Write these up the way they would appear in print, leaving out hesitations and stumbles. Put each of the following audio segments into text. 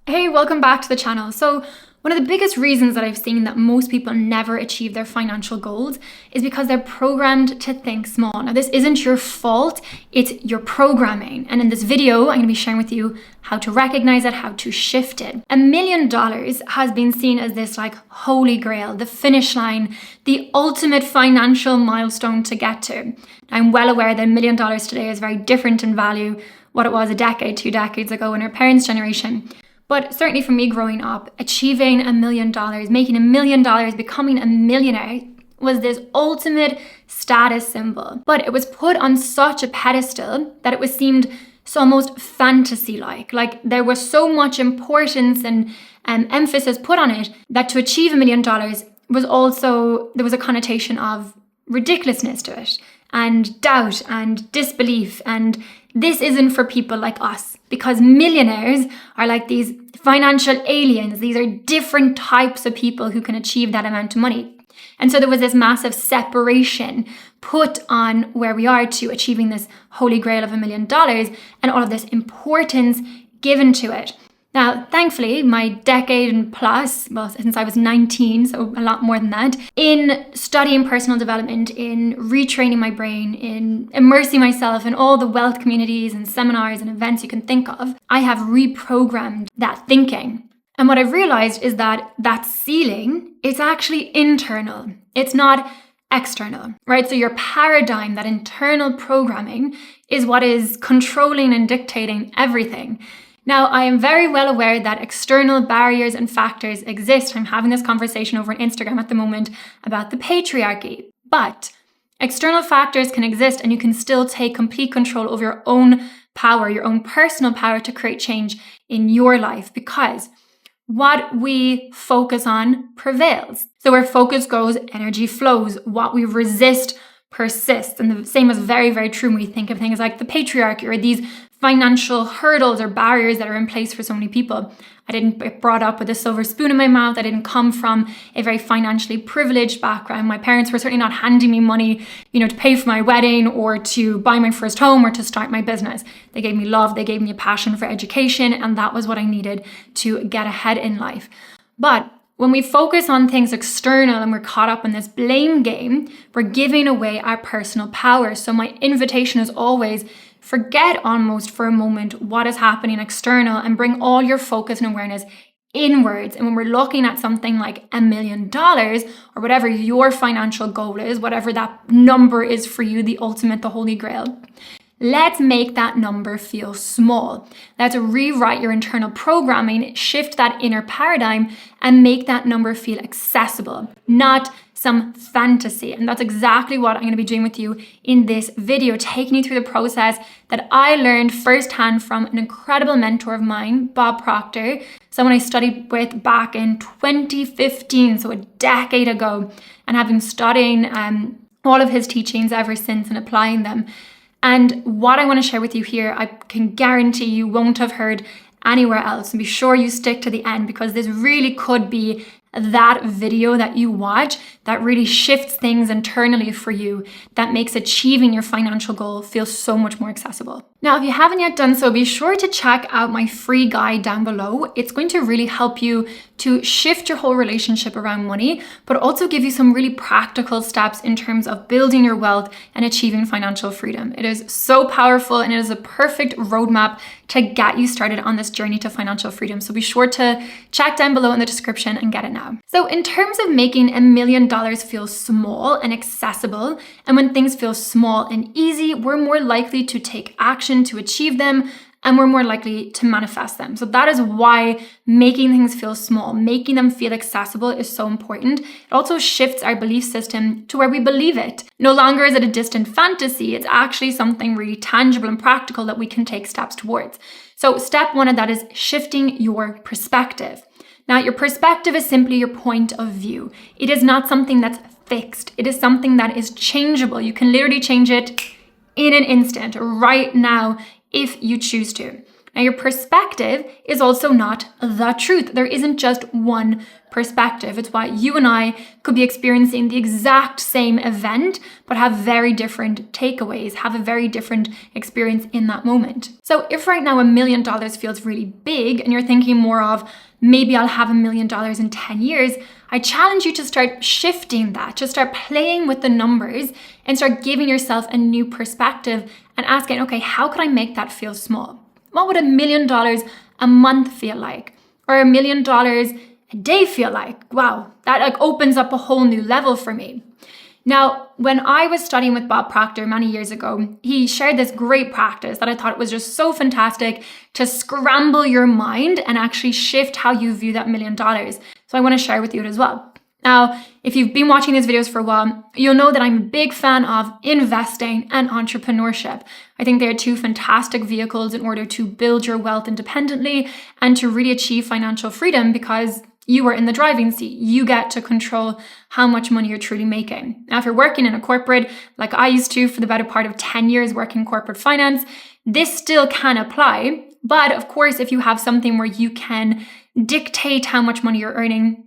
Hey, welcome back to the channel. So one of the biggest reasons that I've seen that most people never achieve their financial goals is because they're programmed to think small. Now, this isn't your fault, it's your programming. And in this video, I'm going to be sharing with you how to recognize it, how to shift it. $1 million has been seen as this like holy grail, the finish line, the ultimate financial milestone to get to. I'm well aware that $1 million today is very different in value what it was a decade, 2 decades ago in our parents' generation. But certainly for me growing up, achieving $1 million, making $1 million, becoming a millionaire was this ultimate status symbol. But it was put on such a pedestal that it was seemed so almost fantasy-like. Like there was so much importance and emphasis put on it that to achieve $1 million was also, there was a connotation of ridiculousness to it and doubt and disbelief, and this isn't for people like us, because millionaires are like these financial aliens. These are different types of people who can achieve that amount of money. And so there was this massive separation put on where we are to achieving this holy grail of $1 million and all of this importance given to it. Now, thankfully, my decade and plus, well, since I was 19, so a lot more than that, in studying personal development, in retraining my brain, in immersing myself in all the wealth communities and seminars and events you can think of, I have reprogrammed that thinking. And what I've realized is that that ceiling is actually internal. It's not external, right? So your paradigm, that internal programming, is what is controlling and dictating everything. Now, I am very well aware that external barriers and factors exist. I'm having this conversation over on Instagram at the moment about the patriarchy. But external factors can exist and you can still take complete control over your own power, your own personal power to create change in your life, because what we focus on prevails. So where focus goes, energy flows. What we resist persists. And the same is very, very true when we think of things like the patriarchy or these financial hurdles or barriers that are in place for so many people. I didn't get brought up with a silver spoon in my mouth. I didn't come from a very financially privileged background. My parents were certainly not handing me money, to pay for my wedding or to buy my first home or to start my business. They gave me love. They gave me a passion for education. And that was what I needed to get ahead in life. But when we focus on things external and we're caught up in this blame game, we're giving away our personal power. So my invitation is always forget almost for a moment what is happening external and bring all your focus and awareness inwards. And when we're looking at something like $1 million or whatever your financial goal is, whatever that number is for you, the ultimate, the holy grail, let's make that number feel small. Let's rewrite your internal programming, shift that inner paradigm, and make that number feel accessible, not some fantasy. And that's exactly what I'm going to be doing with you in this video, taking you through the process that I learned firsthand from an incredible mentor of mine, Bob Proctor, someone I studied with back in 2015, so a decade ago, and have been studying all of his teachings ever since and applying them. And what I want to share with you here, I can guarantee you won't have heard anywhere else. And be sure you stick to the end, because this really could be that video that you watch that really shifts things internally for you, that makes achieving your financial goal feel so much more accessible. Now, if you haven't yet done so, be sure to check out my free guide down below. It's going to really help you to shift your whole relationship around money, but also give you some really practical steps in terms of building your wealth and achieving financial freedom. It is so powerful and it is a perfect roadmap to get you started on this journey to financial freedom. So be sure to check down below in the description and get it now. So in terms of making $1 million feel small and accessible, and when things feel small and easy, we're more likely to take action to achieve them, and we're more likely to manifest them. So that is why making things feel small, making them feel accessible is so important. It also shifts our belief system to where we believe it. No longer is it a distant fantasy, it's actually something really tangible and practical that we can take steps towards. So step one of that is shifting your perspective. Now, your perspective is simply your point of view. It is not something that's fixed. It is something that is changeable. You can literally change it in an instant, right now, if you choose to. Now, your perspective is also not the truth. There isn't just one perspective. It's why you and I could be experiencing the exact same event, but have very different takeaways, have a very different experience in that moment. So if right now $1 million feels really big and you're thinking more of, maybe I'll have $1 million in 10 years, I challenge you to start shifting that, to start playing with the numbers and start giving yourself a new perspective and asking, okay, how can I make that feel small? What would $1 million a month feel like? Or $1 million a day feel like? Wow, that opens up a whole new level for me. Now, when I was studying with Bob Proctor many years ago, he shared this great practice that I thought was just so fantastic to scramble your mind and actually shift how you view that $1 million. So I want to share with you it as well. Now, if you've been watching these videos for a while, you'll know that I'm a big fan of investing and entrepreneurship. I think they're two fantastic vehicles in order to build your wealth independently and to really achieve financial freedom, because you are in the driving seat. You get to control how much money you're truly making. Now, if you're working in a corporate, like I used to for the better part of 10 years working corporate finance, this still can apply. But of course, if you have something where you can dictate how much money you're earning,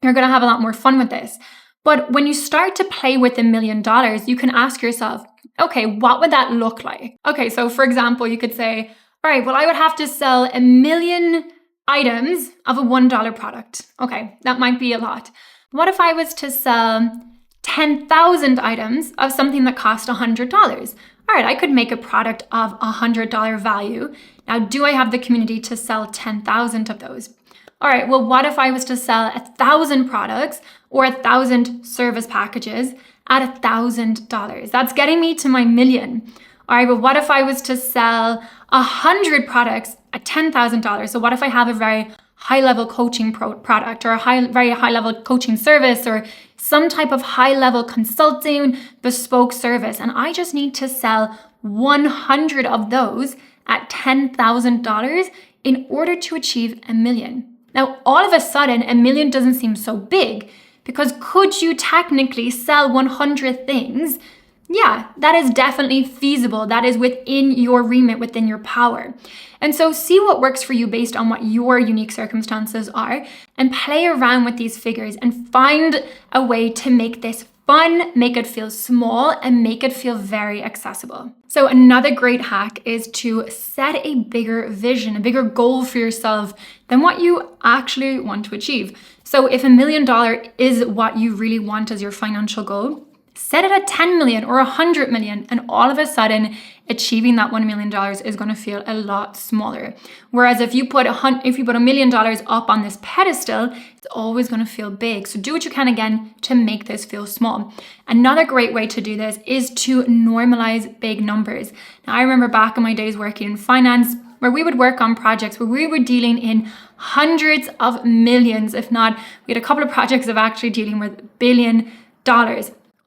you're going to have a lot more fun with this. But when you start to play with $1 million, you can ask yourself, okay, what would that look like? Okay, so for example, you could say, all right, well, I would have to sell 1 million items of a $1 product. Okay, that might be a lot. What if I was to sell 10,000 items of something that cost $100? All right, I could make a product of $100 value. Now, do I have the community to sell 10,000 of those? All right, well, what if I was to sell 1,000 products or 1,000 service packages at $1,000? That's getting me to my million. All right, but what if I was to sell 100 products at $10,000? So what if I have a very high-level coaching product or a very high-level coaching service or some type of high-level consulting bespoke service, and I just need to sell 100 of those at $10,000 in order to achieve $1 million? Now, all of a sudden, $1 million doesn't seem so big, because could you technically sell 100 things? Yeah, that is definitely feasible. That is within your remit, within your power. And so see what works for you based on what your unique circumstances are, and play around with these figures and find a way to make this fun, make it feel small, and make it feel very accessible. So another great hack is to set a bigger vision, a bigger goal for yourself than what you actually want to achieve. So if $1 million is what you really want as your financial goal, set it at 10 million or 100 million, and all of a sudden achieving that $1 million is going to feel a lot smaller. Whereas if you put $1 million up on this pedestal, it's always going to feel big. So do what you can again to make this feel small. Another great way to do this is to normalize big numbers. Now, I remember back in my days working in finance, where we would work on projects where we were dealing in hundreds of millions, if not, we had a couple of projects of actually dealing with $1 billion.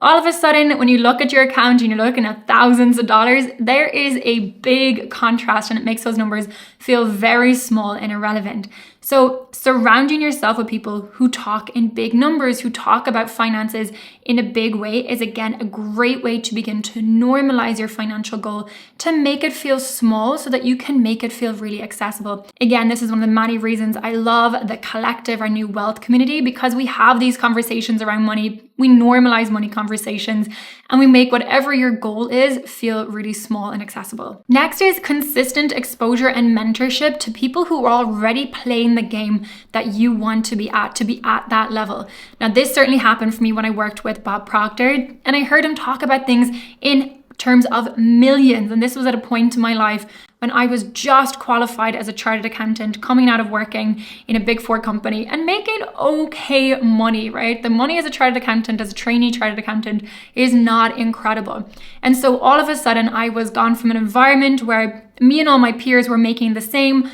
All of a sudden, when you look at your account and you're looking at thousands of dollars, there is a big contrast, and it makes those numbers feel very small and irrelevant. So surrounding yourself with people who talk in big numbers, who talk about finances in a big way, is again a great way to begin to normalize your financial goal, to make it feel small so that you can make it feel really accessible. Again, this is one of the many reasons I love the collective, our new wealth community, because we have these conversations around money. We normalize money conversations, and we make whatever your goal is feel really small and accessible. Next is consistent exposure and mentorship to people who are already playing the game that you want to be at that level. Now, this certainly happened for me when I worked with Bob Proctor, and I heard him talk about things in terms of millions. And this was at a point in my life when I was just qualified as a chartered accountant, coming out of working in a big four company and making okay money, right? The money as a chartered accountant, as a trainee chartered accountant, is not incredible. And so all of a sudden I was gone from an environment where me and all my peers were making the same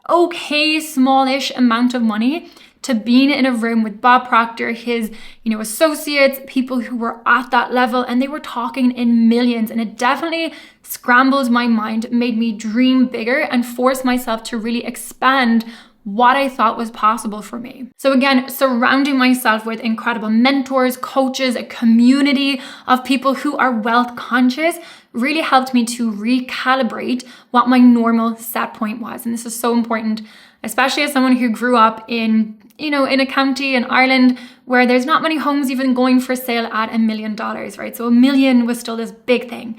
okay smallish amount of money, to being in a room with Bob Proctor, his, associates, people who were at that level, and they were talking in millions. And it definitely scrambled my mind, made me dream bigger and force myself to really expand what I thought was possible for me. So again, surrounding myself with incredible mentors, coaches, a community of people who are wealth conscious really helped me to recalibrate what my normal set point was. And this is so important, especially as someone who grew up in a county in Ireland where there's not many homes even going for sale at $1 million, right? So $1 million was still this big thing.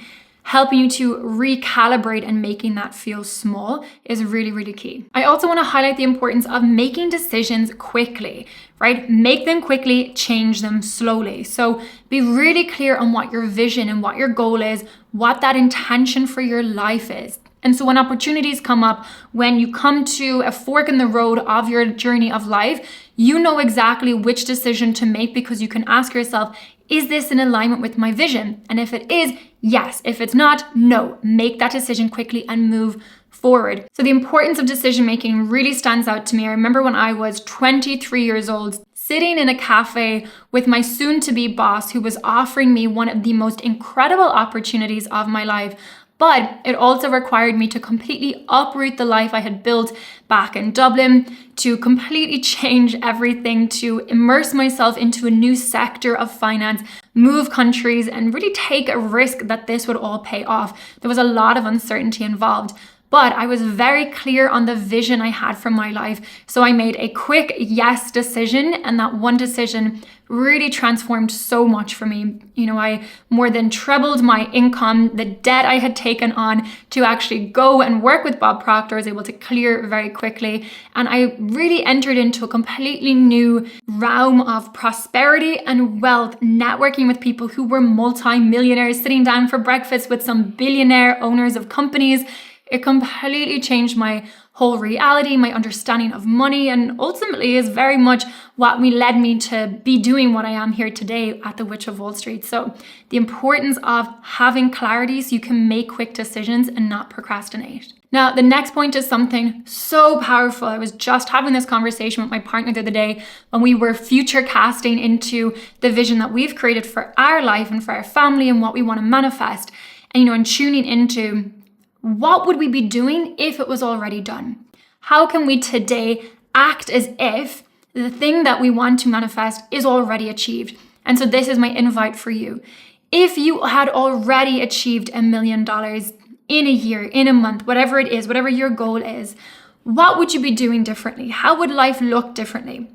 Helping you to recalibrate and making that feel small is really, really key. I also want to highlight the importance of making decisions quickly, right? Make them quickly, change them slowly. So be really clear on what your vision and what your goal is, what that intention for your life is. And so when opportunities come up, when you come to a fork in the road of your journey of life, you know exactly which decision to make because you can ask yourself, is this in alignment with my vision? And if it is, yes. If it's not, no. Make that decision quickly and move forward. So the importance of decision making really stands out to me. I remember when I was 23 years old, sitting in a cafe with my soon-to-be boss who was offering me one of the most incredible opportunities of my life. But it also required me to completely uproot the life I had built back in Dublin, to completely change everything, to immerse myself into a new sector of finance, move countries, and really take a risk that this would all pay off. There was a lot of uncertainty involved. But I was very clear on the vision I had for my life. So I made a quick yes decision, and that one decision really transformed so much for me. I more than trebled my income. The debt I had taken on to actually go and work with Bob Proctor I was able to clear very quickly. And I really entered into a completely new realm of prosperity and wealth, networking with people who were multi-millionaires, sitting down for breakfast with some billionaire owners of companies. It completely changed my whole reality, my understanding of money, and ultimately is very much what led me to be doing what I am here today at the Witch of Wall Street. So the importance of having clarity so you can make quick decisions and not procrastinate. Now, the next point is something so powerful. I was just having this conversation with my partner the other day when we were future casting into the vision that we've created for our life and for our family and what we want to manifest. And tuning into what would we be doing if it was already done? How can we today act as if the thing that we want to manifest is already achieved? And so this is my invite for you. If you had already achieved $1 million in a year, in a month, whatever it is, whatever your goal is, what would you be doing differently? How would life look differently?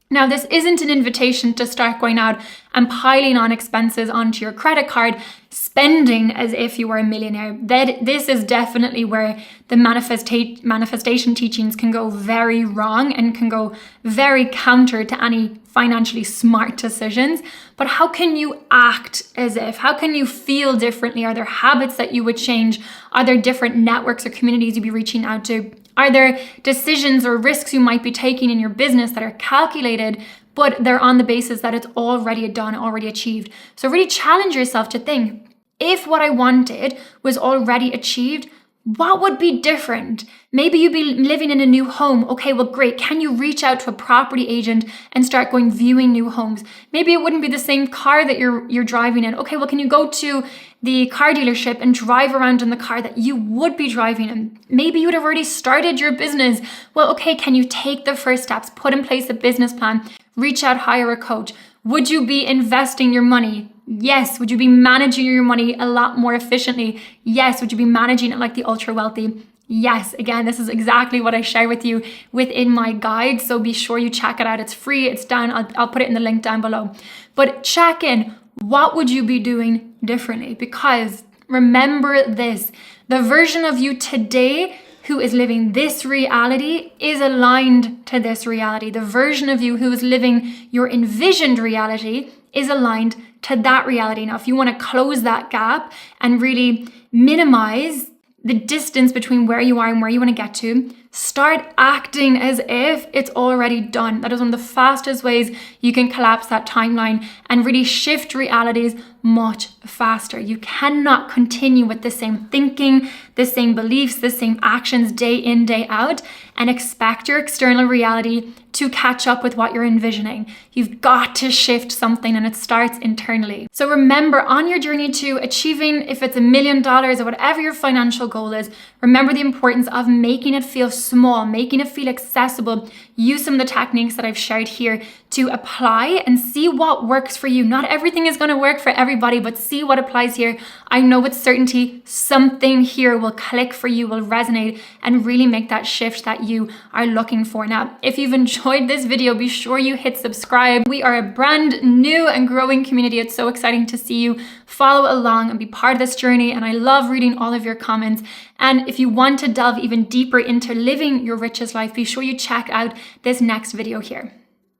Now, this isn't an invitation to start going out and piling on expenses onto your credit card, spending as if you were a millionaire. This is definitely where the manifestation teachings can go very wrong and can go very counter to any financially smart decisions. But how can you act as if? How can you feel differently? Are there habits that you would change? Are there different networks or communities you'd be reaching out to? Are there decisions or risks you might be taking in your business that are calculated, but they're on the basis that it's already done, already achieved? So really challenge yourself to think, if what I wanted was already achieved, what would be different? Maybe you'd be living in a new home. Okay, well, great. Can you reach out to a property agent and start going viewing new homes? Maybe it wouldn't be the same car that you're driving in. Okay, well, can you go to the car dealership and drive around in the car that you would be driving in? Maybe you would have already started your business. Well, okay, can you take the first steps, put in place a business plan, reach out, hire a coach? Would you be investing your money? Yes. Would you be managing your money a lot more efficiently? Yes. Would you be managing it like the ultra wealthy? Yes. Again, this is exactly what I share with you within my guide. So be sure you check it out. It's free. It's down. I'll put it in the link down below. But check in. What would you be doing differently? Because remember this, the version of you today who is living this reality is aligned to this reality. The version of you who is living your envisioned reality is aligned to that reality. Now, if you want to close that gap and really minimize the distance between where you are and where you want to get to, start acting as if it's already done. That is one of the fastest ways you can collapse that timeline and really shift realities much faster. You cannot continue with the same thinking, the same beliefs, the same actions day in, day out, and expect your external reality to catch up with what you're envisioning. You've got to shift something, and it starts internally. So remember, on your journey to achieving, if it's $1 million or whatever your financial goal is, remember the importance of making it feel small, making it feel accessible. Use some of the techniques that I've shared here to apply and see what works for you. Not everything is going to work for everybody, but see what applies here. I know with certainty something here will click for you, will resonate, and really make that shift that you are looking for. Now, if you've enjoyed this video, be sure you hit subscribe. We are a brand new and growing community. It's so exciting to see you follow along and be part of this journey. And I love reading all of your comments. And if you want to delve even deeper into living your richest life, be sure you check out this next video here.